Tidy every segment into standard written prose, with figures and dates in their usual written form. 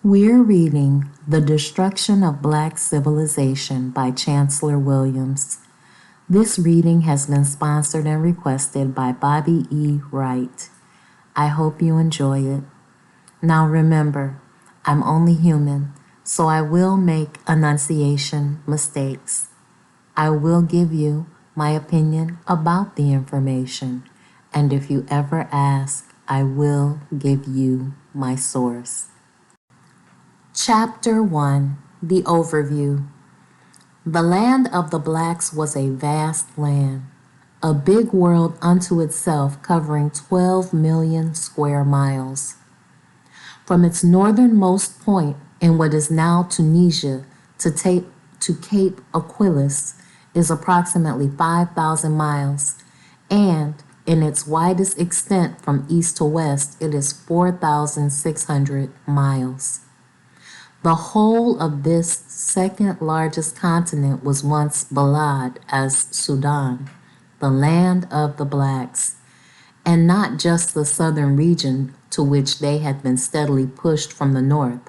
We're reading The Destruction of Black Civilization by Chancellor Williams. This reading has been sponsored and requested by Bobby E. Wright. I hope you enjoy it. Now remember, I'm only human, so I will make enunciation mistakes. I will give you my opinion about the information, and if you ever ask, I will give you my source. Chapter 1, The Overview. The land of the blacks was a vast land, a big world unto itself covering 12 million square miles. From its northernmost point in what is now Tunisia to Cape Aquilus is approximately 5,000 miles, and in its widest extent from east to west it is 4,600 miles. The whole of this second largest continent was once Balad as Sudan, the land of the blacks, and not just the southern region to which they had been steadily pushed from the north.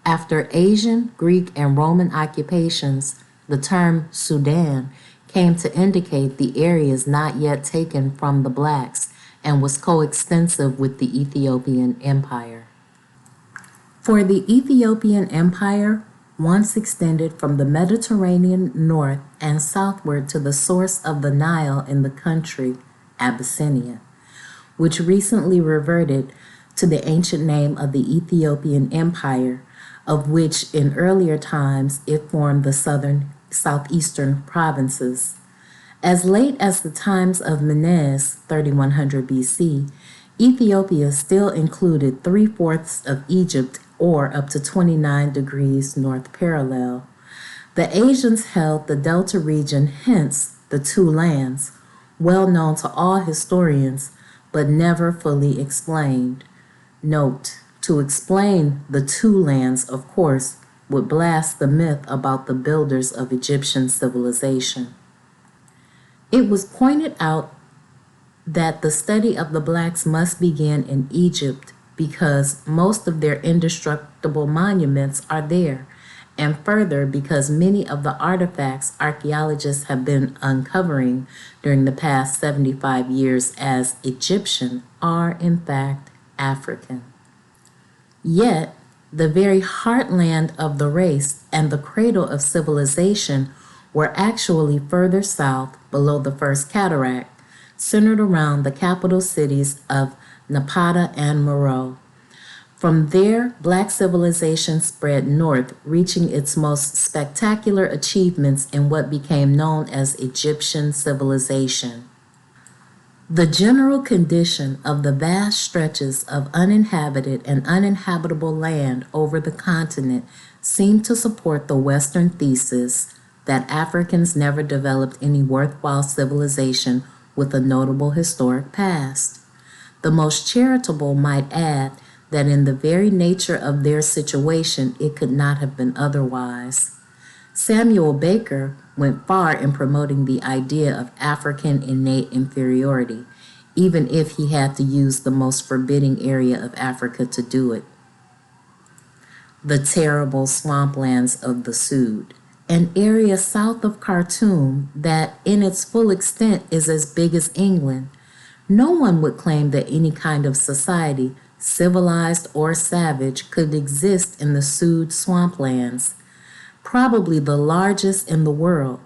After Asian, Greek, and Roman occupations, the term Sudan came to indicate the areas not yet taken from the blacks and was coextensive with the Ethiopian Empire. For the Ethiopian Empire once extended from the Mediterranean north and southward to the source of the Nile in the country Abyssinia, which recently reverted to the ancient name of the Ethiopian Empire, of which in earlier times it formed the southeastern provinces. As late as the times of Menes, 3100 BC, Ethiopia still included 3/4 of Egypt, or up to 29 degrees north parallel. The Asians held the Delta region, hence the two lands, well known to all historians, but never fully explained. Note, to explain the two lands, of course, would blast the myth about the builders of Egyptian civilization. It was pointed out that the study of the blacks must begin in Egypt because most of their indestructible monuments are there, and further because many of the artifacts archaeologists have been uncovering during the past 75 years as Egyptian are in fact African. Yet, the very heartland of the race and the cradle of civilization were actually further south below the First Cataract, centered around the capital cities of Napata and Meroe. From there, black civilization spread north, reaching its most spectacular achievements in what became known as Egyptian civilization. The general condition of the vast stretches of uninhabited and uninhabitable land over the continent seemed to support the Western thesis that Africans never developed any worthwhile civilization with a notable historic past. The most charitable might add that in the very nature of their situation it could not have been otherwise. Samuel Baker went far in promoting the idea of African innate inferiority, even if he had to use the most forbidding area of Africa to do it: the terrible swamplands of the Sud, an area south of Khartoum that in its full extent is as big as England. No one would claim that any kind of society, civilized or savage, could exist in the Sud swamplands, probably the largest in the world,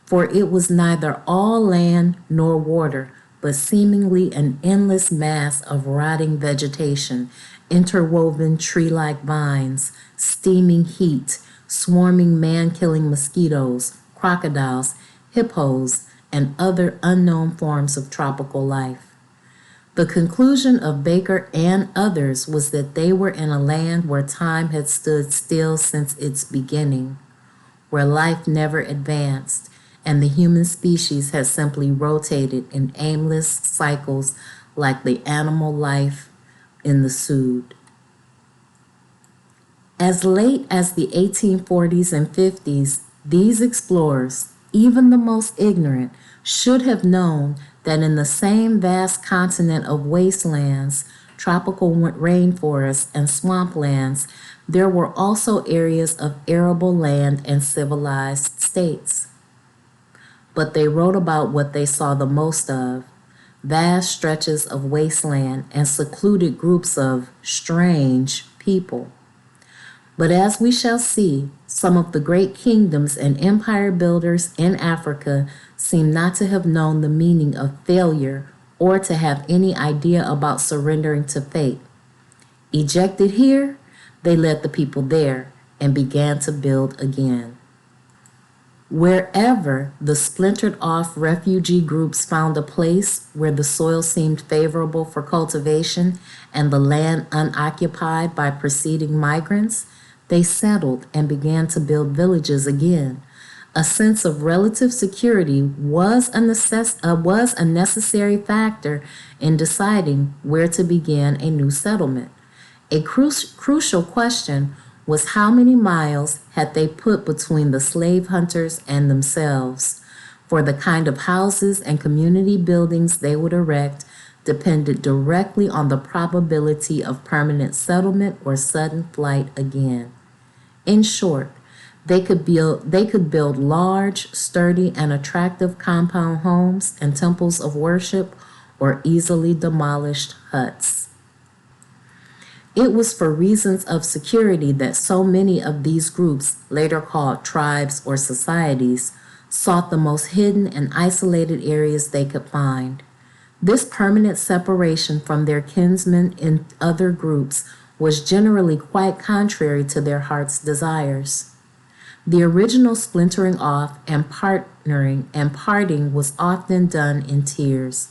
for it was neither all land nor water, but seemingly an endless mass of rotting vegetation, interwoven tree-like vines, steaming heat, swarming man-killing mosquitoes, crocodiles, hippos, and other unknown forms of tropical life. The conclusion of Baker and others was that they were in a land where time had stood still since its beginning, where life never advanced, and the human species had simply rotated in aimless cycles like the animal life in the Sud. As late as the 1840s and 50s, these explorers, even the most ignorant, should have known that in the same vast continent of wastelands, tropical rainforests, and swamplands, there were also areas of arable land and civilized states. But they wrote about what they saw the most of: vast stretches of wasteland and secluded groups of strange people. But as we shall see, some of the great kingdoms and empire builders in Africa seem not to have known the meaning of failure or to have any idea about surrendering to fate. Ejected here, they led the people there and began to build again. Wherever the splintered off refugee groups found a place where the soil seemed favorable for cultivation and the land unoccupied by preceding migrants, they settled and began to build villages again. A sense of relative security was a necessary factor in deciding where to begin a new settlement. A crucial question was how many miles had they put between the slave hunters and themselves, for the kind of houses and community buildings they would erect depended directly on the probability of permanent settlement or sudden flight again. In short, they could build large, sturdy, and attractive compound homes and temples of worship, or easily demolished huts. It was for reasons of security that so many of these groups, later called tribes or societies, sought the most hidden and isolated areas they could find. This permanent separation from their kinsmen in other groups was generally quite contrary to their heart's desires. The original splintering off and partnering and parting was often done in tears.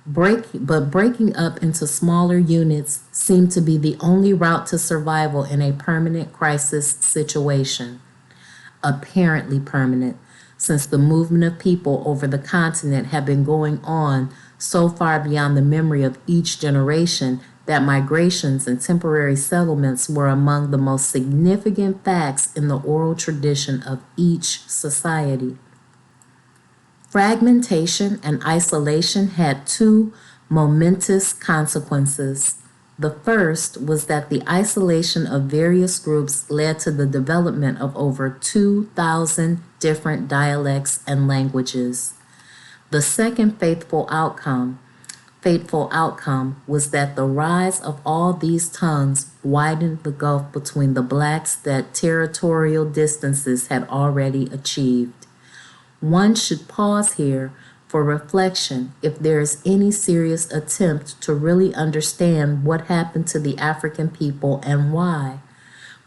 But breaking up into smaller units seemed to be the only route to survival in a permanent crisis situation. Apparently permanent, since the movement of people over the continent had been going on so far beyond the memory of each generation that migrations and temporary settlements were among the most significant facts in the oral tradition of each society. Fragmentation and isolation had two momentous consequences. The first was that the isolation of various groups led to the development of over 2,000 different dialects and languages. The second fateful outcome was that the rise of all these tongues widened the gulf between the blacks that territorial distances had already achieved. One should pause here for reflection if there is any serious attempt to really understand what happened to the African people and why.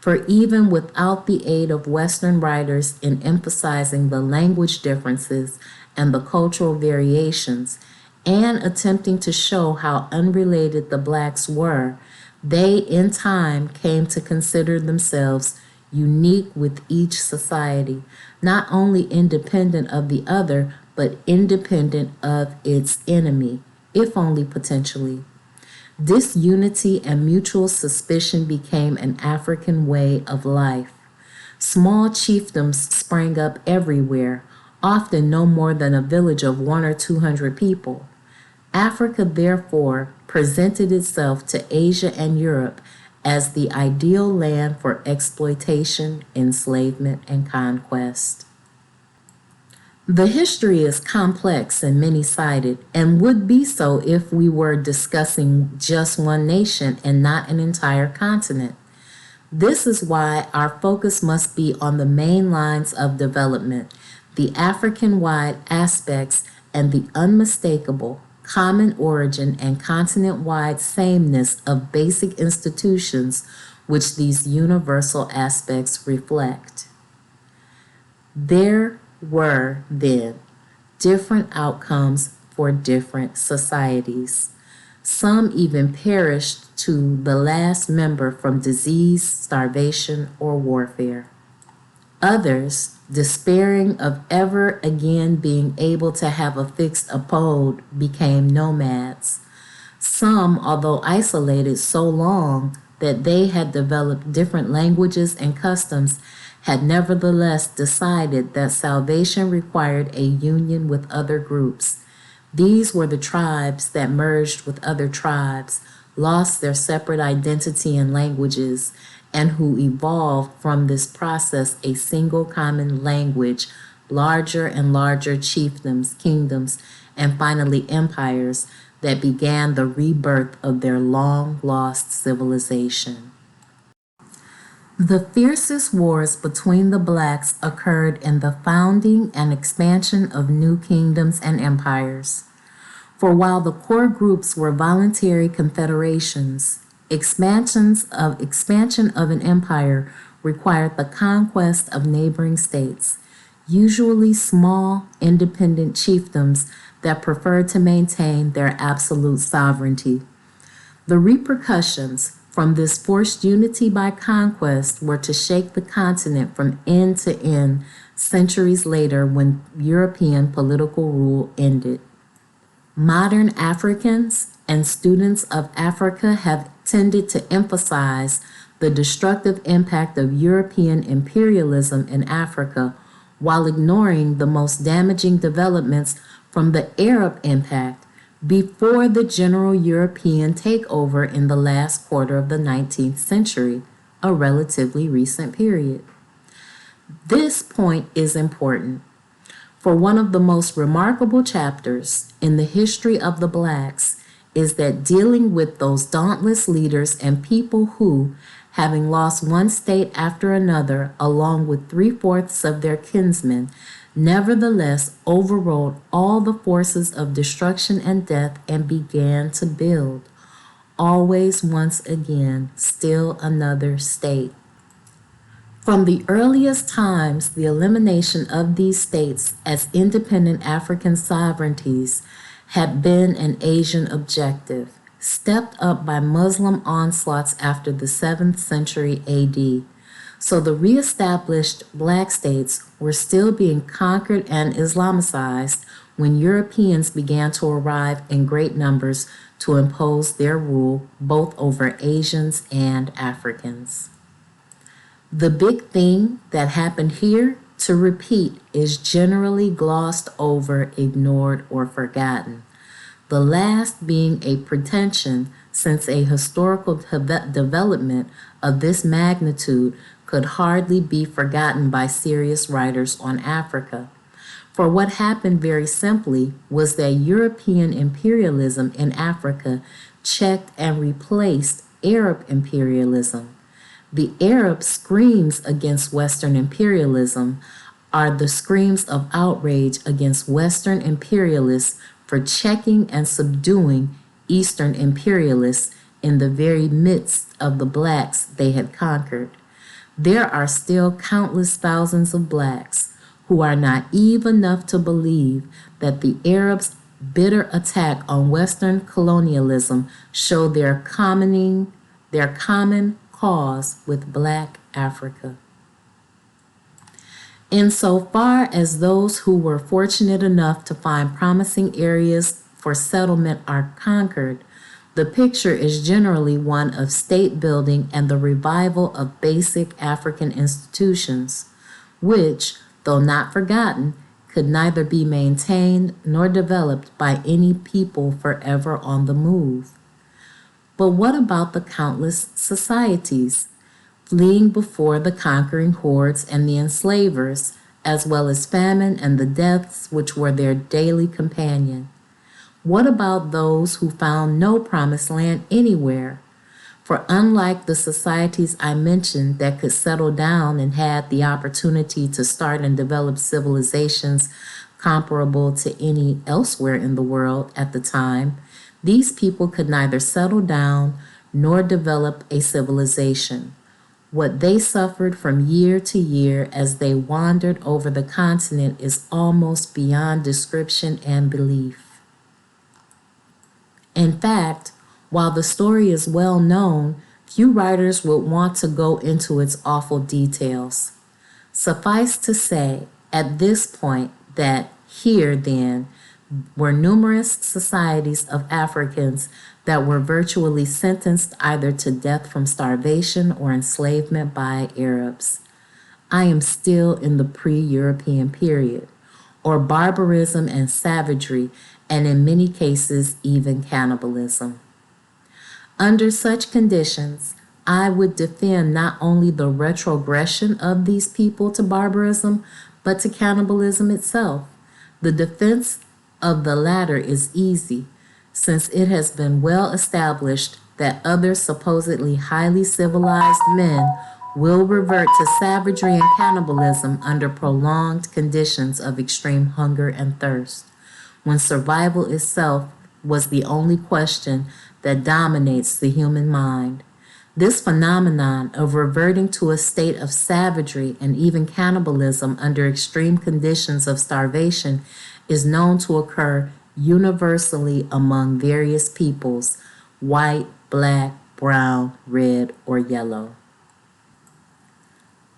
For even without the aid of Western writers in emphasizing the language differences and the cultural variations, and attempting to show how unrelated the blacks were, they in time came to consider themselves unique with each society, not only independent of the other, but independent of its enemy, if only potentially. This unity and mutual suspicion became an African way of life. Small chiefdoms sprang up everywhere, often no more than a village of 100 or 200 people. Africa, therefore, presented itself to Asia and Europe as the ideal land for exploitation, enslavement, and conquest. The history is complex and many-sided, and would be so if we were discussing just one nation and not an entire continent. This is why our focus must be on the main lines of development, the African-wide aspects, and the unmistakable common origin and continent-wide sameness of basic institutions which these universal aspects reflect. There were, then, different outcomes for different societies. Some even perished to the last member from disease, starvation, or warfare. Others, despairing of ever again being able to have a fixed abode, became nomads. Some, although isolated so long that they had developed different languages and customs, had nevertheless decided that salvation required a union with other groups. These were the tribes that merged with other tribes, lost their separate identity and languages, and who evolved from this process a single common language, larger and larger chiefdoms, kingdoms, and finally empires that began the rebirth of their long lost civilization. The fiercest wars between the blacks occurred in the founding and expansion of new kingdoms and empires. For while the core groups were voluntary confederations, expansion of an empire required the conquest of neighboring states, usually small, independent chiefdoms that preferred to maintain their absolute sovereignty. The repercussions from this forced unity by conquest were to shake the continent from end to end centuries later when European political rule ended. Modern Africans and students of Africa have tended to emphasize the destructive impact of European imperialism in Africa while ignoring the most damaging developments from the Arab impact before the general European takeover in the last quarter of the 19th century, a relatively recent period. This point is important, for one of the most remarkable chapters in the history of the blacks is that dealing with those dauntless leaders and people who, having lost one state after another along with three-fourths of their kinsmen, nevertheless overrode all the forces of destruction and death and began to build, always once again, still another state. From the earliest times, the elimination of these states as independent African sovereignties had been an Asian objective, stepped up by Muslim onslaughts after the 7th century AD. So the reestablished black states were still being conquered and Islamicized when Europeans began to arrive in great numbers to impose their rule both over Asians and Africans. The big thing that happened here, to repeat, is generally glossed over, ignored, or forgotten. The last being a pretension, since a historical development of this magnitude could hardly be forgotten by serious writers on Africa. For what happened very simply was that European imperialism in Africa checked and replaced Arab imperialism. The Arab screams against Western imperialism are the screams of outrage against Western imperialists for checking and subduing Eastern imperialists in the very midst of the blacks they had conquered. There are still countless thousands of blacks who are naive enough to believe that the Arabs' bitter attack on Western colonialism showed their common cause with Black Africa. Insofar as those who were fortunate enough to find promising areas for settlement are conquered, the picture is generally one of state building and the revival of basic African institutions, which, though not forgotten, could neither be maintained nor developed by any people forever on the move. But what about the countless societies fleeing before the conquering hordes and the enslavers, as well as famine and the deaths which were their daily companion? What about those who found no promised land anywhere? For unlike the societies I mentioned that could settle down and had the opportunity to start and develop civilizations comparable to any elsewhere in the world at the time, these people could neither settle down nor develop a civilization. What they suffered from year to year as they wandered over the continent is almost beyond description and belief. In fact, while the story is well known, few writers would want to go into its awful details. Suffice to say, at this point, that here, then, were numerous societies of Africans that were virtually sentenced either to death from starvation or enslavement by Arabs. I am still in the pre-European period, or barbarism and savagery, and in many cases even cannibalism. Under such conditions, I would defend not only the retrogression of these people to barbarism, but to cannibalism itself. The defense of the latter is easy, since it has been well established that other supposedly highly civilized men will revert to savagery and cannibalism under prolonged conditions of extreme hunger and thirst, when survival itself was the only question that dominates the human mind. This phenomenon of reverting to a state of savagery and even cannibalism under extreme conditions of starvation is known to occur universally among various peoples, white, black, brown, red, or yellow.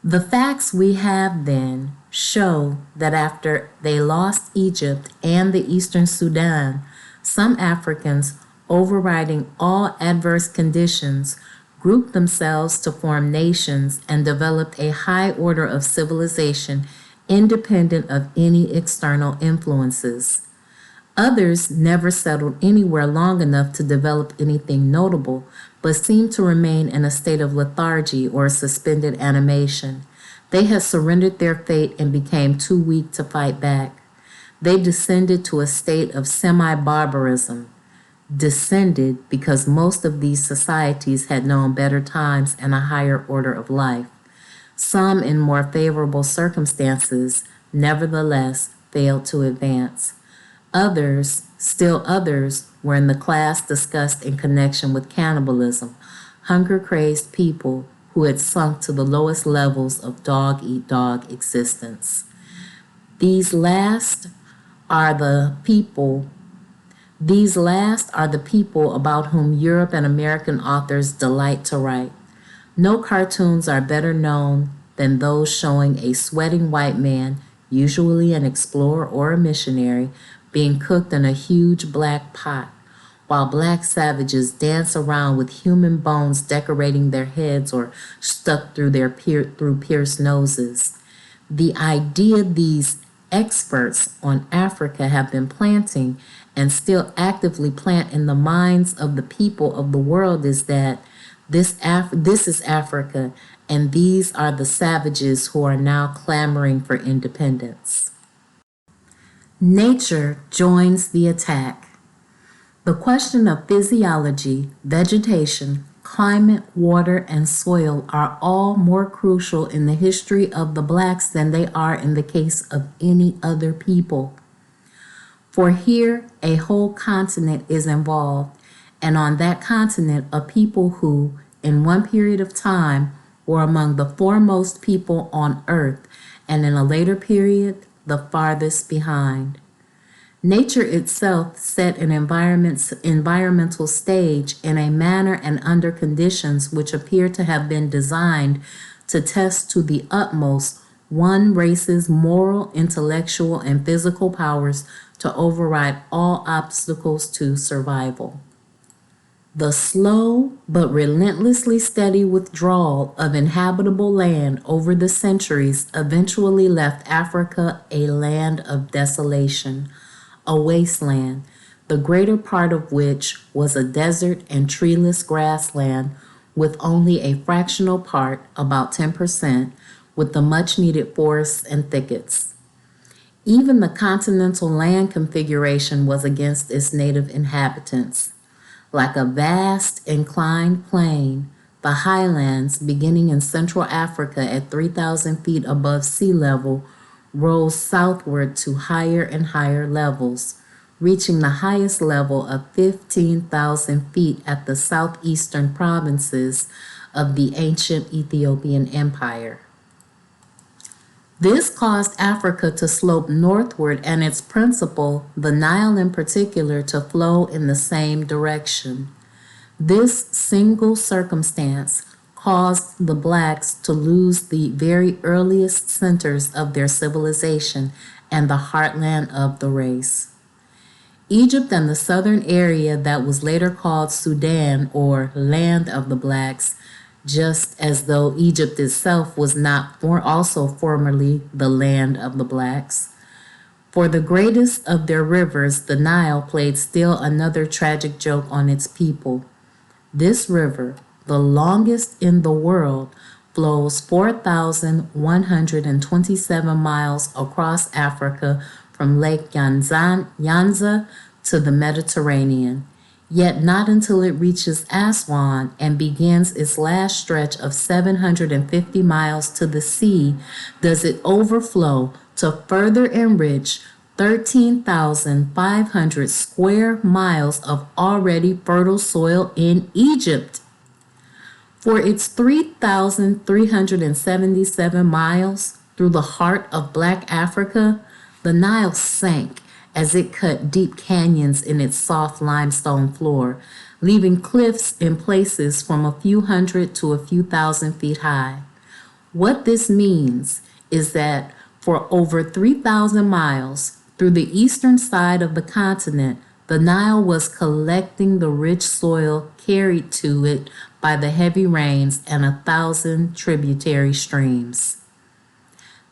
The facts we have then show that after they lost Egypt and the Eastern Sudan, some Africans, overriding all adverse conditions, grouped themselves to form nations and developed a high order of civilization independent of any external influences. Others never settled anywhere long enough to develop anything notable, but seemed to remain in a state of lethargy or suspended animation. They had surrendered their fate and became too weak to fight back. They descended to a state of semi-barbarism. Descended because most of these societies had known better times and a higher order of life. Some, in more favorable circumstances, nevertheless failed to advance. Still others, were in the class discussed in connection with cannibalism, hunger-crazed people who had sunk to the lowest levels of dog-eat-dog existence. These last are the people about whom Europe and American authors delight to write. No cartoons are better known than those showing a sweating white man, usually an explorer or a missionary, being cooked in a huge black pot, while black savages dance around with human bones decorating their heads or stuck through pierced noses. The idea these experts on Africa have been planting and still actively plant in the minds of the people of the world is that this is Africa, and these are the savages who are now clamoring for independence. Nature joins the attack. The question of physiology, vegetation, climate, water, and soil are all more crucial in the history of the blacks than they are in the case of any other people. For here, a whole continent is involved, and on that continent, a people who, in one period of time, were among the foremost people on earth, and in a later period, the farthest behind. Nature itself set an environmental stage in a manner and under conditions which appear to have been designed to test to the utmost one race's moral, intellectual, and physical powers to override all obstacles to survival. The slow but relentlessly steady withdrawal of inhabitable land over the centuries eventually left Africa a land of desolation, a wasteland, the greater part of which was a desert and treeless grassland, with only a fractional part, about 10%, with the much-needed forests and thickets. Even the continental land configuration was against its native inhabitants. Like a vast inclined plain, the highlands, beginning in Central Africa at 3,000 feet above sea level, rose southward to higher and higher levels, reaching the highest level of 15,000 feet at the southeastern provinces of the ancient Ethiopian Empire. This caused Africa to slope northward and its principal, the Nile in particular, to flow in the same direction. This single circumstance caused the blacks to lose the very earliest centers of their civilization and the heartland of the race. Egypt and the southern area that was later called Sudan, or Land of the Blacks, just as though Egypt itself was not also formerly the land of the blacks. For the greatest of their rivers, the Nile, played still another tragic joke on its people. This river, the longest in the world, flows 4,127 miles across Africa from Lake Nyanza to the Mediterranean. Yet not until it reaches Aswan and begins its last stretch of 750 miles to the sea does it overflow to further enrich 13,500 square miles of already fertile soil in Egypt. For its 3,377 miles through the heart of Black Africa, the Nile sank as it cut deep canyons in its soft limestone floor, leaving cliffs in places from a few hundred to a few thousand feet high. What this means is that for over 3,000 miles through the eastern side of the continent, the Nile was collecting the rich soil carried to it by the heavy rains and 1,000 tributary streams.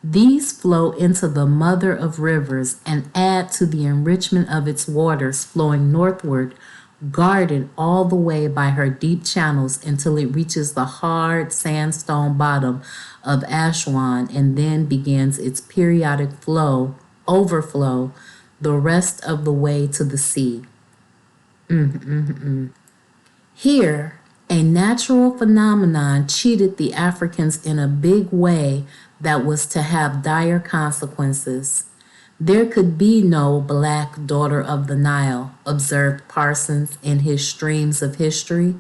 These flow into the mother of rivers and add to the enrichment of its waters flowing northward, guarded all the way by her deep channels until it reaches the hard sandstone bottom of Aswan and then begins its periodic overflow, the rest of the way to the sea. Here, a natural phenomenon cheated the Africans in a big way that was to have dire consequences. There could be no black daughter of the Nile, observed Parsons in his Streams of History,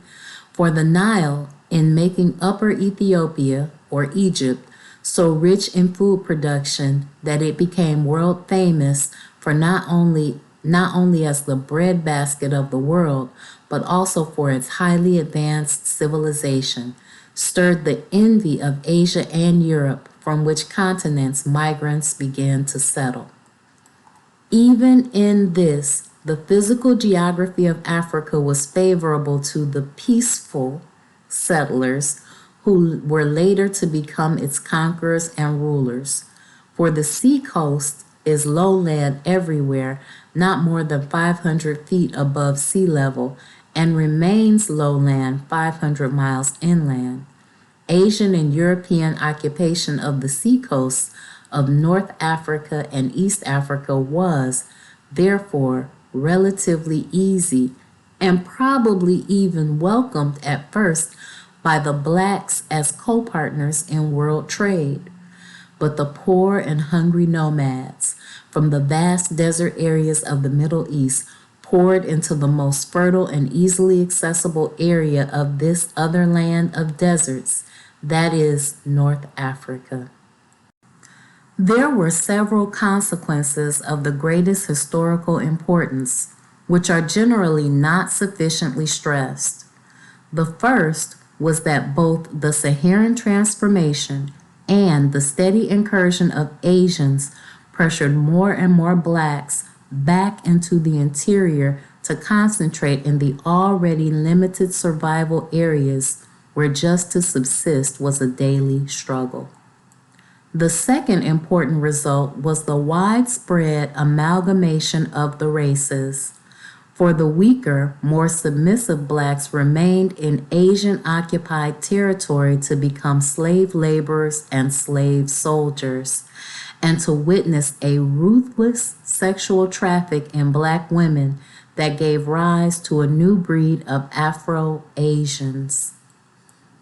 for the Nile, in making Upper Ethiopia, or Egypt, so rich in food production that it became world famous for not only as the breadbasket of the world, but also for its highly advanced civilization, stirred the envy of Asia and Europe, from which continents migrants began to settle. Even in this, the physical geography of Africa was favorable to the peaceful settlers who were later to become its conquerors and rulers. For the seacoast is lowland everywhere, not more than 500 feet above sea level, and remains lowland 500 miles inland. Asian and European occupation of the seacoasts of North Africa and East Africa was, therefore, relatively easy and probably even welcomed at first by the blacks as co-partners in world trade. But the poor and hungry nomads from the vast desert areas of the Middle East poured into the most fertile and easily accessible area of this other land of deserts, that is, North Africa. There were several consequences of the greatest historical importance, which are generally not sufficiently stressed. The first was that both the Saharan transformation and the steady incursion of Asians pressured more and more blacks back into the interior to concentrate in the already limited survival areas where just to subsist was a daily struggle. The second important result was the widespread amalgamation of the races. For the weaker, more submissive blacks remained in Asian-occupied territory to become slave laborers and slave soldiers, and to witness a ruthless sexual traffic in black women that gave rise to a new breed of Afro-Asians.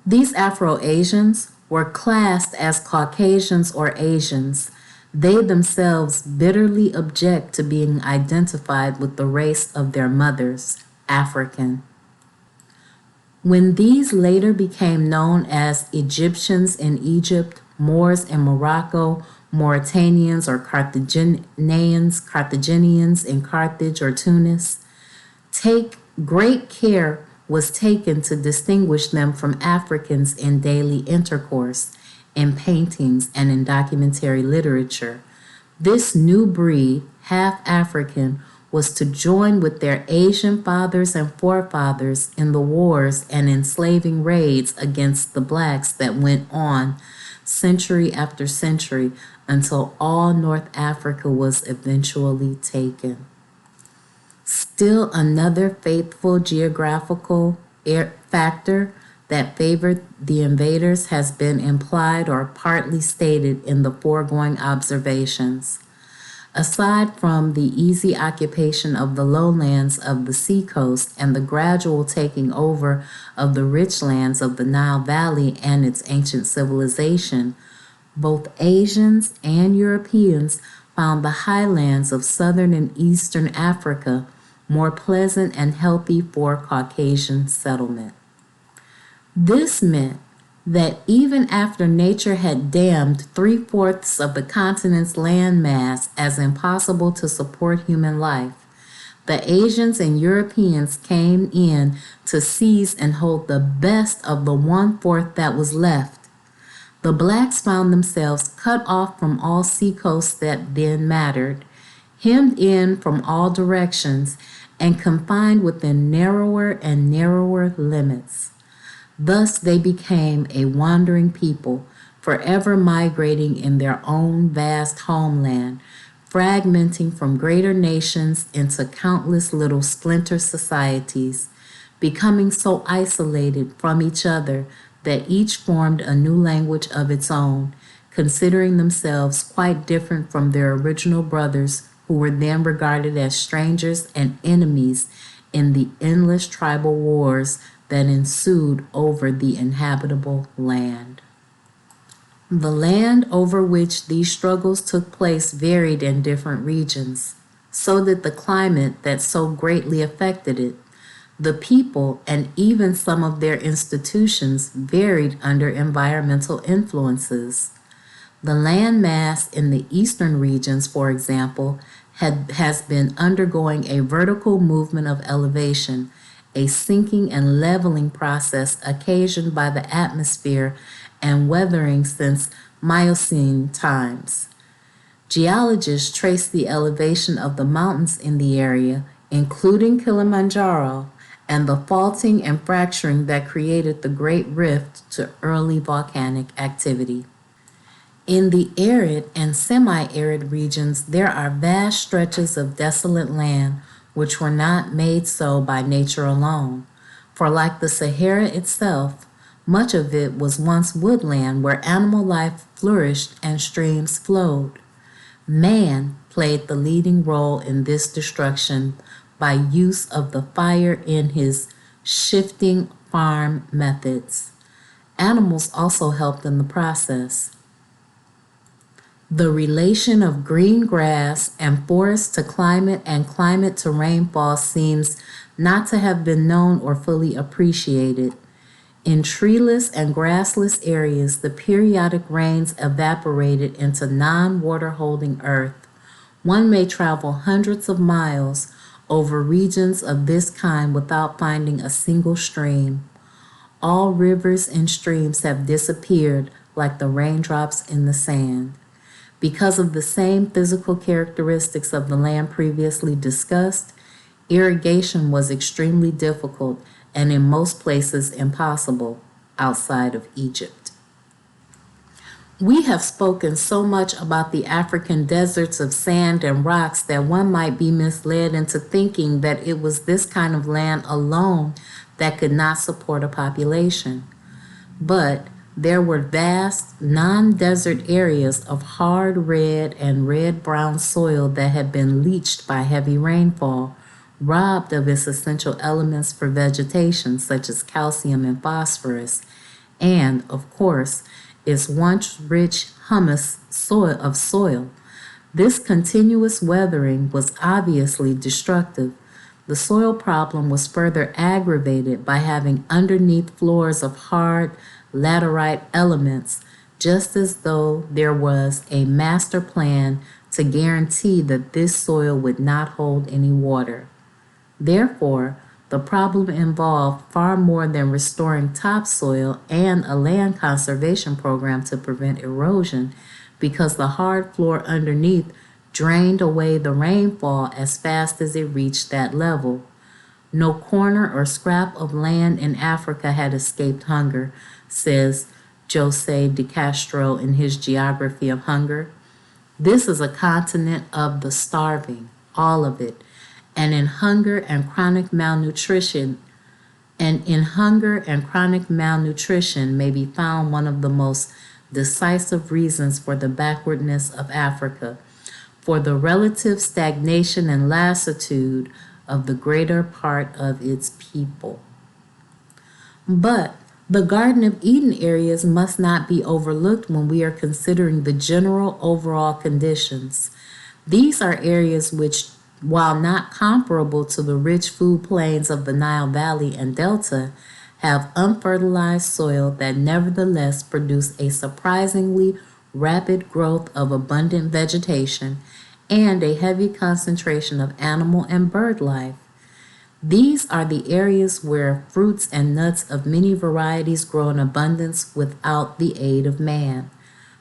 These Afro-Asians were classed as Caucasians or Asians. They themselves bitterly object to being identified with the race of their mothers, African. When these later became known as Egyptians in Egypt, Moors in Morocco, Mauritanians or Carthaginians in Carthage or Tunis, great care was taken to distinguish them from Africans in daily intercourse, in paintings, and in documentary literature. This new breed, half African, was to join with their Asian fathers and forefathers in the wars and enslaving raids against the blacks that went on century after century until all North Africa was eventually taken. Still another faithful geographical factor that favored the invaders has been implied or partly stated in the foregoing observations. Aside from the easy occupation of the lowlands of the seacoast and the gradual taking over of the rich lands of the Nile Valley and its ancient civilization, both Asians and Europeans found the highlands of southern and eastern Africa more pleasant and healthy for Caucasian settlement. This meant that even after nature had damned 3/4 of the continent's land mass as impossible to support human life, the Asians and Europeans came in to seize and hold the best of the 1/4 that was left. The blacks found themselves cut off from all seacoasts that then mattered, hemmed in from all directions, and confined within narrower and narrower limits. Thus they became a wandering people, forever migrating in their own vast homeland, fragmenting from greater nations into countless little splinter societies, becoming so isolated from each other that each formed a new language of its own, considering themselves quite different from their original brothers who were then regarded as strangers and enemies in the endless tribal wars that ensued over the inhabitable land. The land over which these struggles took place varied in different regions. So did the climate that so greatly affected it. The people and even some of their institutions varied under environmental influences. The land mass in the eastern regions, for example, has been undergoing a vertical movement of elevation, a sinking and leveling process occasioned by the atmosphere and weathering since Miocene times. Geologists trace the elevation of the mountains in the area, including Kilimanjaro, and the faulting and fracturing that created the Great Rift to early volcanic activity. In the arid and semi-arid regions, there are vast stretches of desolate land which were not made so by nature alone. For like the Sahara itself, much of it was once woodland where animal life flourished and streams flowed. Man played the leading role in this destruction by use of the fire in his shifting farm methods. Animals also helped in the process. The relation of green grass and forest to climate and climate to rainfall seems not to have been known or fully appreciated. In treeless and grassless areas, the periodic rains evaporated into non-water holding earth. One may travel hundreds of miles over regions of this kind without finding a single stream. All rivers and streams have disappeared like the raindrops in the sand. Because of the same physical characteristics of the land previously discussed, irrigation was extremely difficult and in most places impossible outside of Egypt. We have spoken so much about the African deserts of sand and rocks that one might be misled into thinking that it was this kind of land alone that could not support a population. But there were vast, non-desert areas of hard red and red-brown soil that had been leached by heavy rainfall, robbed of its essential elements for vegetation such as calcium and phosphorus, and, of course, its once rich humus soil. This continuous weathering was obviously destructive. The soil problem was further aggravated by having underneath floors of hard laterite elements, just as though there was a master plan to guarantee that this soil would not hold any water. Therefore, the problem involved far more than restoring topsoil and a land conservation program to prevent erosion, because the hard floor underneath drained away the rainfall as fast as it reached that level. No corner or scrap of land in Africa had escaped hunger, says José de Castro in his Geography of Hunger. This is a continent of the starving, all of it, and in hunger and chronic malnutrition, And in hunger and chronic malnutrition may be found one of the most decisive reasons for the backwardness of Africa, for the relative stagnation and lassitude of the greater part of its people. But the Garden of Eden areas must not be overlooked when we are considering the general overall conditions. These are areas which, while not comparable to the rich food plains of the Nile Valley and Delta, have unfertilized soil that nevertheless produce a surprisingly rapid growth of abundant vegetation and a heavy concentration of animal and bird life. These are the areas where fruits and nuts of many varieties grow in abundance without the aid of man.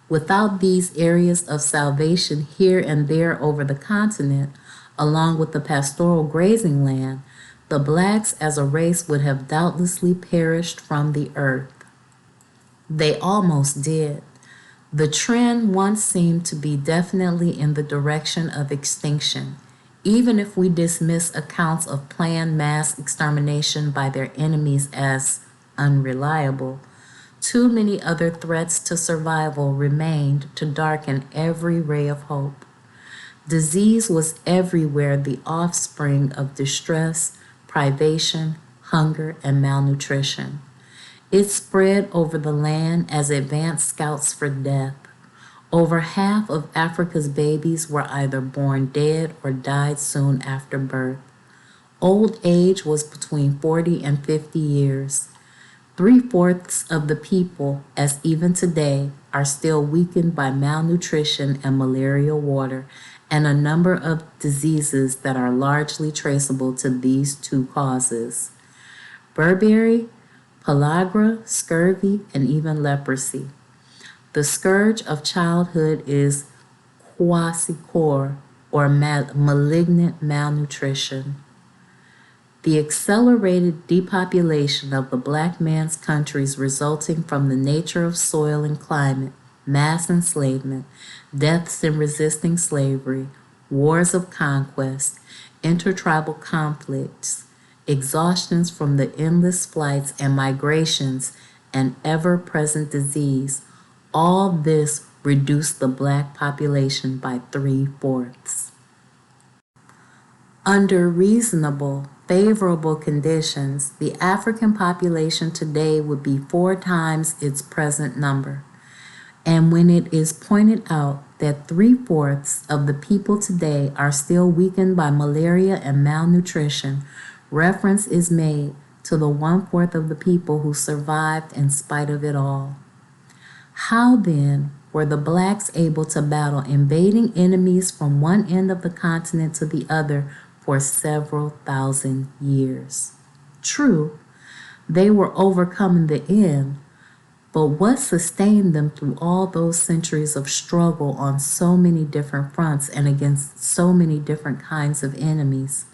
Without these areas of salvation here and there over the continent, along with the pastoral grazing land, the blacks as a race would have doubtlessly perished from the earth. They almost did. The trend once seemed to be definitely in the direction of extinction, even if we dismiss accounts of planned mass extermination by their enemies as unreliable. Too many other threats to survival remained to darken every ray of hope. Disease was everywhere the offspring of distress, privation, hunger, and malnutrition. It spread over the land as advance scouts for death. Over half of Africa's babies were either born dead or died soon after birth. Old age was between 40 and 50 years. Three-fourths of the people, as even today, are still weakened by malnutrition and malarial water, and a number of diseases that are largely traceable to these two causes: Beriberi, pellagra, scurvy, and even leprosy. The scourge of childhood is kwashiorkor, or malignant malnutrition. The accelerated depopulation of the black man's countries resulting from the nature of soil and climate, mass enslavement, deaths in resisting slavery, wars of conquest, intertribal conflicts, exhaustions from the endless flights and migrations, and ever-present disease, all this reduced the black population by three-fourths. Under reasonable, favorable conditions, the African population today would be 4 times its present number. And when it is pointed out that three-fourths of the people today are still weakened by malaria and malnutrition, reference is made to the 1/4 of the people who survived in spite of it all. How then were the blacks able to battle invading enemies from one end of the continent to the other for several thousand years? True, they were overcome in the end, but what sustained them through all those centuries of struggle on so many different fronts and against so many different kinds of enemies?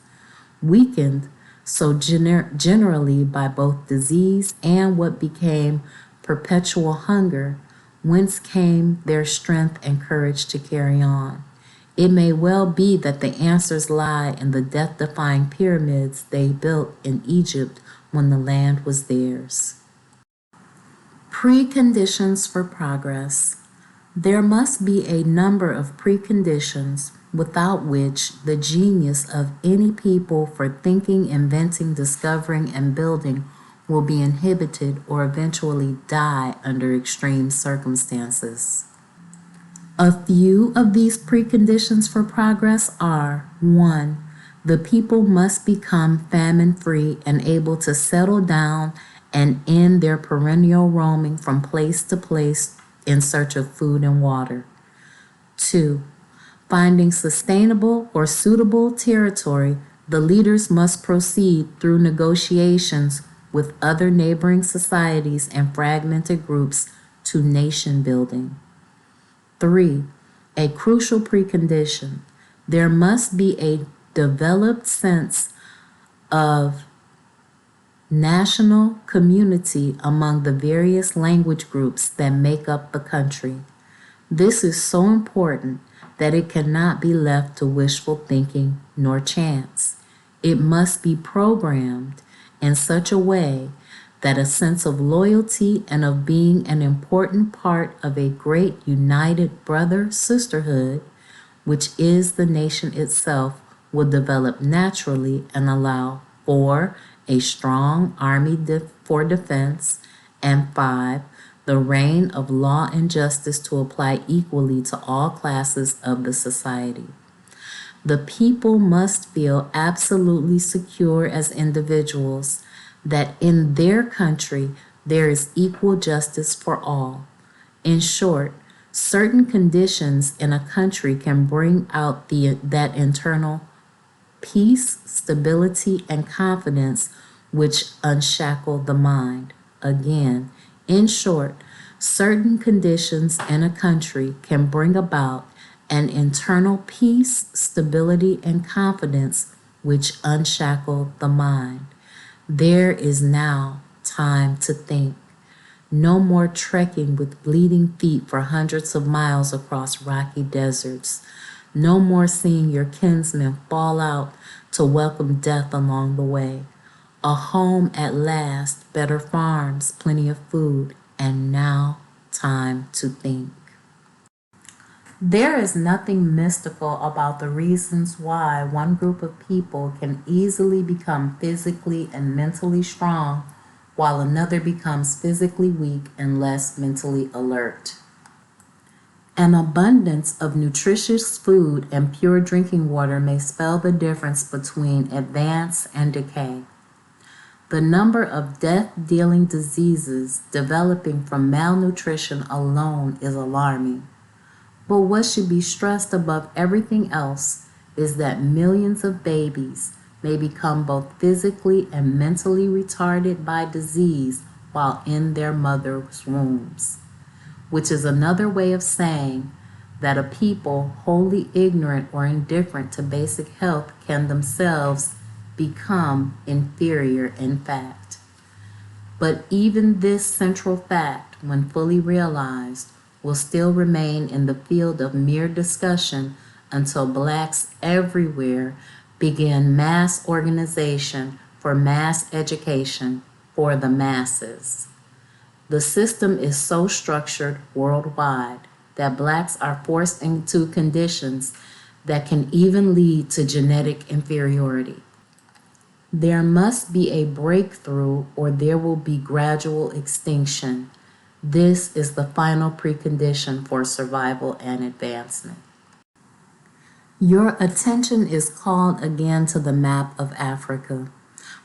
Weakened so generally by both disease and what became perpetual hunger, whence came their strength and courage to carry on? It may well be that the answers lie in the death-defying pyramids they built in Egypt when the land was theirs. Preconditions for progress. There must be a number of preconditions without which the genius of any people for thinking, inventing, discovering, and building will be inhibited or eventually die under extreme circumstances. A few of these preconditions for progress are: 1. The people must become famine-free and able to settle down and end their perennial roaming from place to place in search of food and water. 2. Finding sustainable or suitable territory, the leaders must proceed through negotiations with other neighboring societies and fragmented groups to nation building. 3. A crucial precondition: there must be a developed sense of national community among the various language groups that make up the country. This is so important that it cannot be left to wishful thinking nor chance. It must be programmed. in such a way that a sense of loyalty and of being an important part of a great united brother sisterhood, which is the nation itself, will develop naturally and allow for a strong army for defense, and 5, the reign of law and justice to apply equally to all classes of the society. The people must feel absolutely secure as individuals that in their country there is equal justice for all. In short, certain conditions in a country can bring out that internal peace, stability, and confidence which unshackle the mind. Again, in short, certain conditions in a country can bring about an internal peace, stability, and confidence which unshackle the mind. There is now time to think. No more trekking with bleeding feet for hundreds of miles across rocky deserts. No more seeing your kinsmen fall out to welcome death along the way. A home at last, better farms, plenty of food, and now time to think. There is nothing mystical about the reasons why one group of people can easily become physically and mentally strong while another becomes physically weak and less mentally alert. An abundance of nutritious food and pure drinking water may spell the difference between advance and decay. The number of death-dealing diseases developing from malnutrition alone is alarming. But what should be stressed above everything else is that millions of babies may become both physically and mentally retarded by disease while in their mother's wombs, which is another way of saying that a people wholly ignorant or indifferent to basic health can themselves become inferior in fact. But even this central fact, when fully realized, will still remain in the field of mere discussion until blacks everywhere begin mass organization for mass education for the masses. The system is so structured worldwide that blacks are forced into conditions that can even lead to genetic inferiority. There must be a breakthrough or there will be gradual extinction. This is the final precondition for survival and advancement. Your attention is called again to the map of Africa,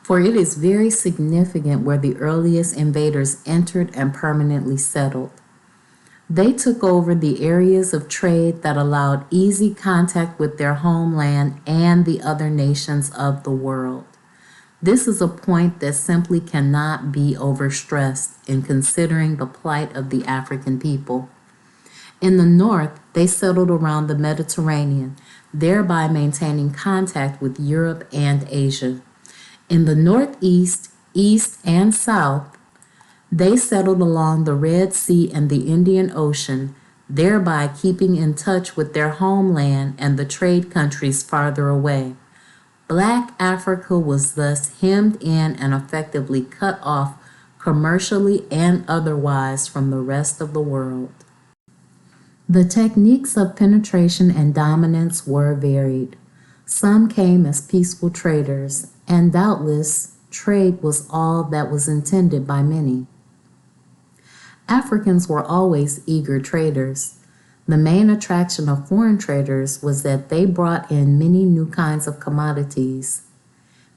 for it is very significant where the earliest invaders entered and permanently settled. They took over the areas of trade that allowed easy contact with their homeland and the other nations of the world. This is a point that simply cannot be overstressed in considering the plight of the African people. In the north, they settled around the Mediterranean, thereby maintaining contact with Europe and Asia. In the northeast, east, and south, they settled along the Red Sea and the Indian Ocean, thereby keeping in touch with their homeland and the trade countries farther away. Black Africa was thus hemmed in and effectively cut off commercially and otherwise from the rest of the world. The techniques of penetration and dominance were varied. Some came as peaceful traders, and doubtless trade was all that was intended by many. Africans were always eager traders. The main attraction of foreign traders was that they brought in many new kinds of commodities.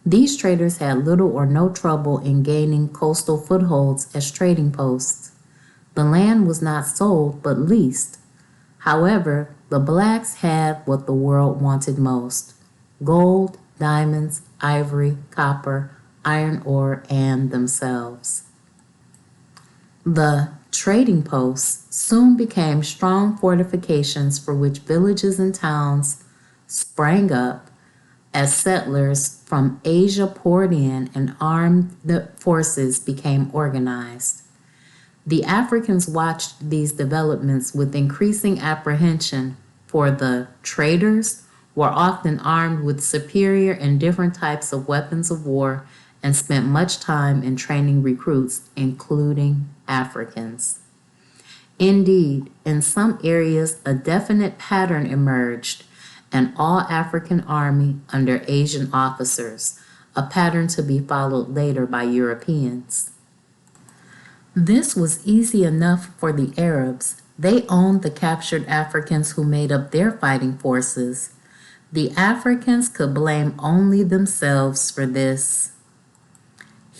These traders had little or no trouble in gaining coastal footholds as trading posts. The land was not sold but leased. However, the blacks had what the world wanted most: gold, diamonds, ivory, copper, iron ore, and themselves. The trading posts soon became strong fortifications for which villages and towns sprang up as settlers from Asia poured in and armed forces became organized. The Africans watched these developments with increasing apprehension, for the traders were often armed with superior and different types of weapons of war and spent much time in training recruits, including Africans. Indeed, in some areas, a definite pattern emerged: an all-African army under Asian officers, a pattern to be followed later by Europeans. This was easy enough for the Arabs. They owned the captured Africans who made up their fighting forces. The Africans could blame only themselves for this.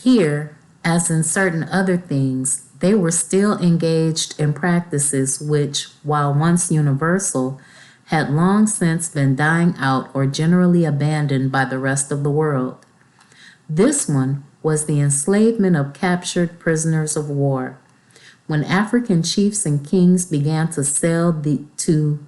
Here, as in certain other things, they were still engaged in practices which, while once universal, had long since been dying out or generally abandoned by the rest of the world. This one was the enslavement of captured prisoners of war. When African chiefs and kings began to sell to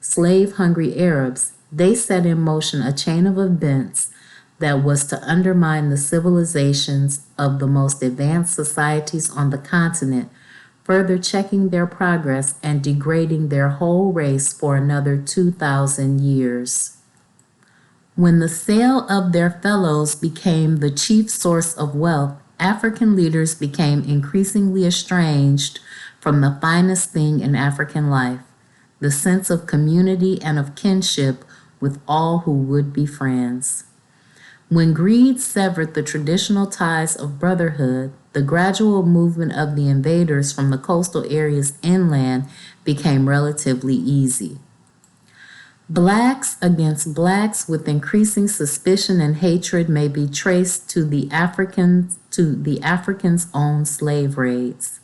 slave-hungry Arabs, they set in motion a chain of events that was to undermine the civilizations of the most advanced societies on the continent, further checking their progress and degrading their whole race for another 2,000 years. When the sale of their fellows became the chief source of wealth, African leaders became increasingly estranged from the finest thing in African life, the sense of community and of kinship with all who would be friends. When greed severed the traditional ties of brotherhood, the gradual movement of the invaders from the coastal areas inland became relatively easy. Blacks against blacks with increasing suspicion and hatred may be traced to the Africans' own slave raids.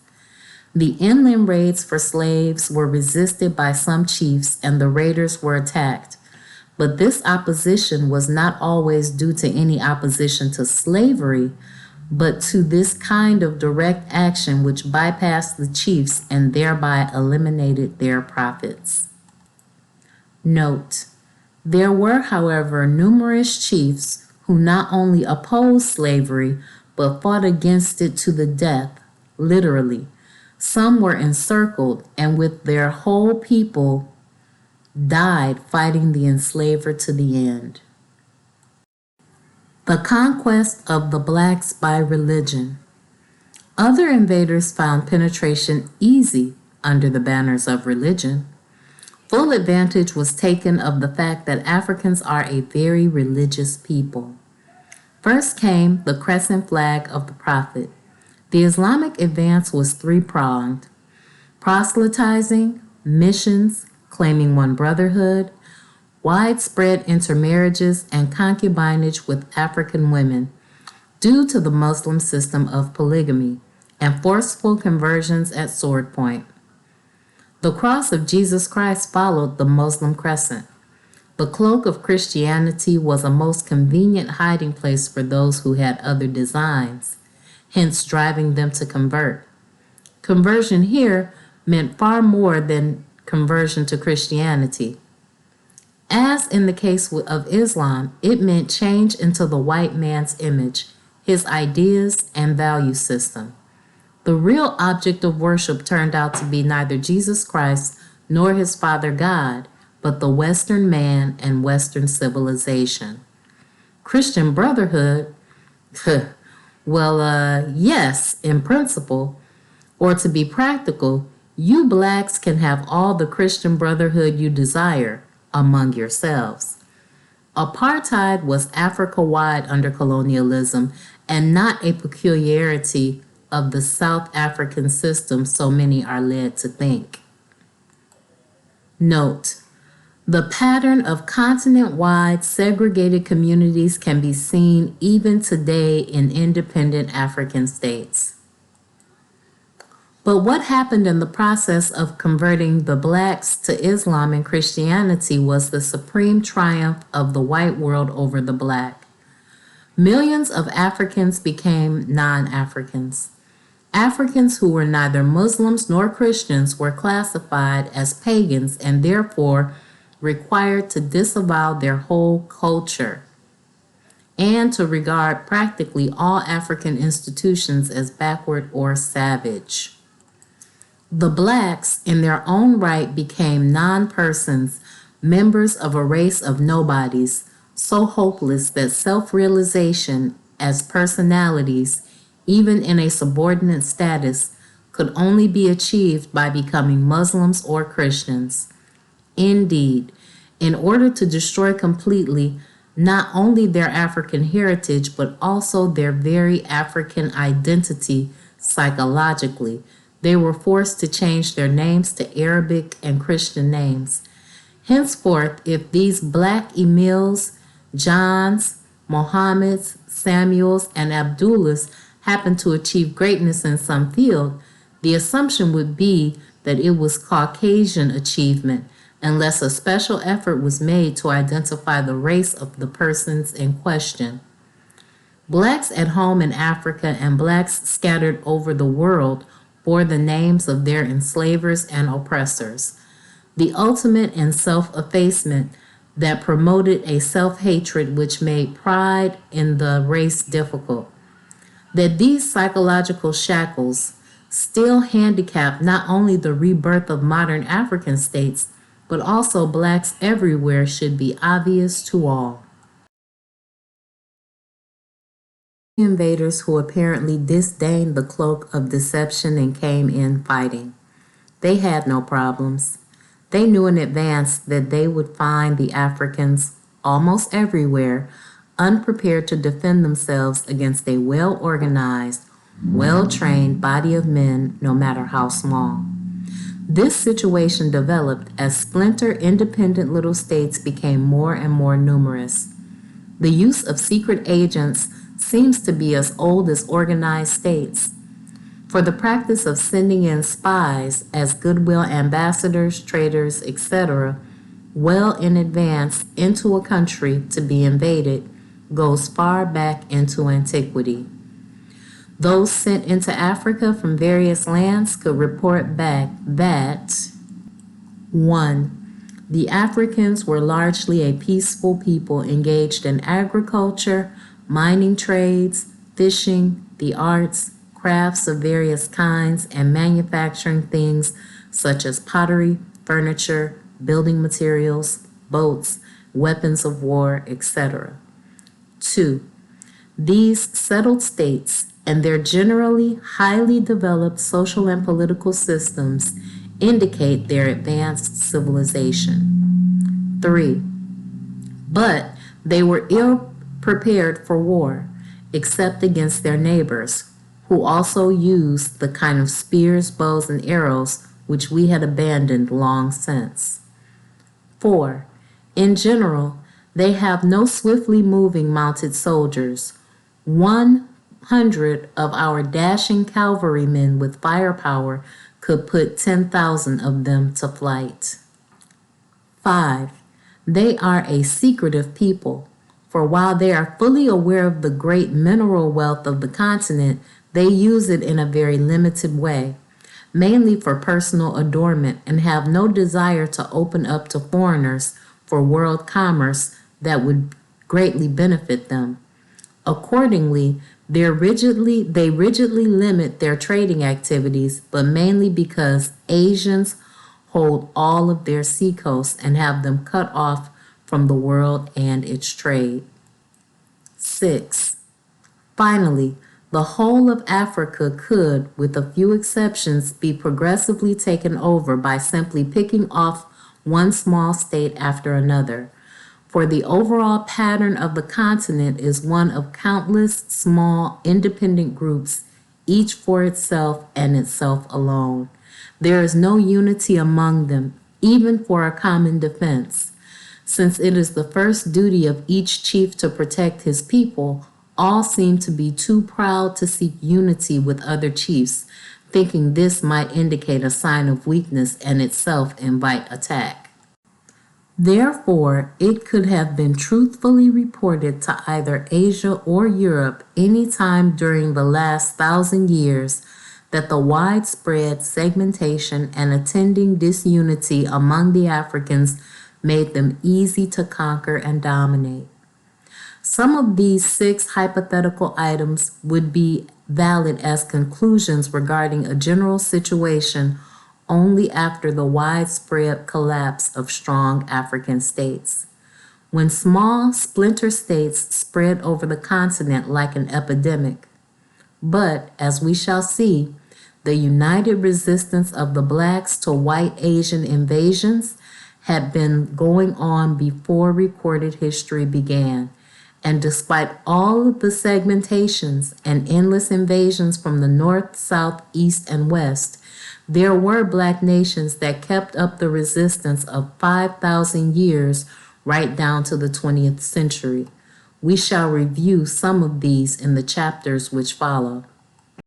The inland raids for slaves were resisted by some chiefs and the raiders were attacked. But this opposition was not always due to any opposition to slavery, but to this kind of direct action which bypassed the chiefs and thereby eliminated their profits. Note: there were, however, numerous chiefs who not only opposed slavery, but fought against it to the death, literally. Some were encircled and with their whole people died fighting the enslaver to the end. The conquest of the blacks by religion. Other invaders found penetration easy under the banners of religion. Full advantage was taken of the fact that Africans are a very religious people. First came the crescent flag of the Prophet. The Islamic advance was three-pronged: proselytizing, missions, claiming one brotherhood, widespread intermarriages and concubinage with African women due to the Muslim system of polygamy, and forceful conversions at sword point. The cross of Jesus Christ followed the Muslim crescent. The cloak of Christianity was a most convenient hiding place for those who had other designs, hence driving them to convert. Conversion here meant far more than conversion to Christianity. As in the case of Islam, it meant change into the white man's image, his ideas and value system. The real object of worship turned out to be neither Jesus Christ nor his Father God, but the Western man and Western civilization. Christian brotherhood? Well, yes, in principle, or to be practical, you blacks can have all the Christian brotherhood you desire among yourselves. Apartheid was Africa-wide under colonialism and not a peculiarity of the South African system so many are led to think. Note: the pattern of continent-wide segregated communities can be seen even today in independent African states. But what happened in the process of converting the blacks to Islam and Christianity was the supreme triumph of the white world over the black. Millions of Africans became non-Africans. Africans who were neither Muslims nor Christians were classified as pagans and therefore required to disavow their whole culture and to regard practically all African institutions as backward or savage. The blacks, in their own right, became non-persons, members of a race of nobodies, so hopeless that self-realization as personalities, even in a subordinate status, could only be achieved by becoming Muslims or Christians. Indeed, in order to destroy completely not only their African heritage, but also their very African identity psychologically, they were forced to change their names to Arabic and Christian names. Henceforth, if these black Emils, Johns, Mohammeds, Samuels, and Abdullahs happen to achieve greatness in some field, the assumption would be that it was Caucasian achievement, unless a special effort was made to identify the race of the persons in question. Blacks at home in Africa and blacks scattered over the world bore the names of their enslavers and oppressors. The ultimate in self-effacement that promoted a self-hatred which made pride in the race difficult. That these psychological shackles still handicap not only the rebirth of modern African states, but also blacks everywhere should be obvious to all. Invaders who apparently disdained the cloak of deception and came in fighting. They had no problems. They knew in advance that they would find the Africans almost everywhere unprepared to defend themselves against a well-organized, well-trained body of men, no matter how small. This situation developed as splinter independent little states became more and more numerous. The use of secret agents seems to be as old as organized states. For the practice of sending in spies as goodwill ambassadors, traders, etc., well in advance into a country to be invaded, goes far back into antiquity. Those sent into Africa from various lands could report back that 1. The Africans were largely a peaceful people engaged in agriculture, mining trades, fishing, the arts, crafts of various kinds, and manufacturing things such as pottery, furniture, building materials, boats, weapons of war, etc. 2. These settled states and their generally highly developed social and political systems indicate their advanced civilization. 3. But they were ill prepared for war, except against their neighbors, who also used the kind of spears, bows, and arrows which we had abandoned long since. 4. In general, they have no swiftly moving mounted soldiers. 100 of our dashing cavalrymen with firepower could put 10,000 of them to flight. 5. They are a secretive people, for while they are fully aware of the great mineral wealth of the continent, they use it in a very limited way, mainly for personal adornment, and have no desire to open up to foreigners for world commerce that would greatly benefit them. Accordingly, they rigidly limit their trading activities, but mainly because Asians hold all of their seacoasts and have them cut off from the world and its trade. 6. Finally, the whole of Africa could, with a few exceptions, be progressively taken over by simply picking off one small state after another. For the overall pattern of the continent is one of countless small independent groups, each for itself and itself alone. There is no unity among them, even for a common defense. Since it is the first duty of each chief to protect his people, all seem to be too proud to seek unity with other chiefs, thinking this might indicate a sign of weakness and itself invite attack. Therefore, it could have been truthfully reported to either Asia or Europe any time during the last 1,000 years that the widespread segmentation and attending disunity among the Africans made them easy to conquer and dominate. Some of these 6 hypothetical items would be valid as conclusions regarding a general situation only after the widespread collapse of strong African states. when small splinter states spread over the continent like an epidemic. But, as we shall see, the united resistance of the blacks to white Asian invasions had been going on before recorded history began. And despite all of the segmentations and endless invasions from the north, south, east, and west, there were black nations that kept up the resistance of 5,000 years right down to the 20th century. We shall review some of these in the chapters which follow.